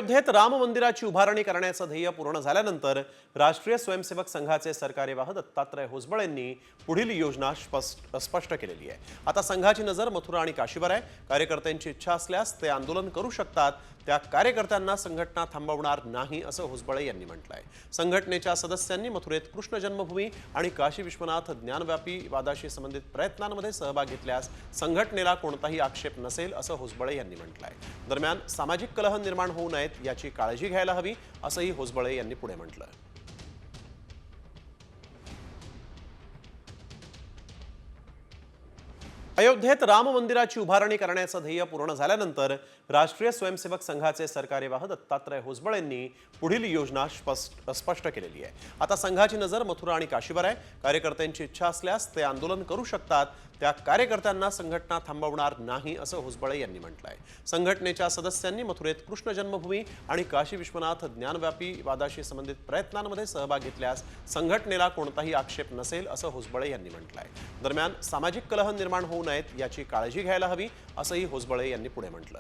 अयोध्येत राम मंदिराची उभारणी करण्याचं ध्येय पूर्ण झाल्यानंतर राष्ट्रीय स्वयंसेवक संघाचे सरकार्यवाह दत्तात्रय होसबळेंनी पुढील योजना स्पष्ट केलेली आहे। आता संघाची नजर मथुरा आणि काशीवर आहे। कार्यकर्त्यांची इच्छा असल्यास ते आंदोलन करू शकतात। त्या कार्यकर्त्यांना संघटना थांबवणार नाही असं होसबळे यांनी म्हटलंय। संघटनेच्या सदस्यांनी मथुरेत कृष्ण जन्मभूमी आणि काशी विश्वनाथ ज्ञानव्यापी वादाशी संबंधित प्रयत्नांमध्ये सहभाग घेतल्यास संघटनेला कोणताही आक्षेप नसेल असं होसबळे यांनी म्हटलंय। दरम्यान सामाजिक कलह निर्माण होऊ नयेत याची काळजी घ्यायला हवी असंही होसबळे यांनी पुढे म्हटलं। अयोध्येत राम मंदिराची उभारणी करण्याचं ध्येय पूर्ण झाल्यानंतर राष्ट्रीय स्वयंसेवक संघाचे सरकार्यवाह दत्तात्रय होसबळेंनी पुढील योजना स्पष्ट केलेली आहे। आता संघाची नजर मथुरा आणि काशीवर आहे। कार्यकर्त्यांची इच्छा असल्यास ते आंदोलन करू शकतात। त्या कार्यकर्त्यांना संघटना थांबवणार नाही असं होसबळे यांनी म्हटलंय। संघटनेच्या सदस्यांनी मथुरेत कृष्ण जन्मभूमी आणि काशी विश्वनाथ ज्ञानव्यापी वादाशी संबंधित प्रयत्नांमध्ये सहभाग घेतल्यास संघटनेला कोणताही आक्षेप नसेल असं होसबळे यांनी म्हटलंय। दरम्यान सामाजिक कलह निर्माण होऊ नयेत याची काळजी घ्यायला हवी असंही होसबळे यांनी पुढे म्हटलं।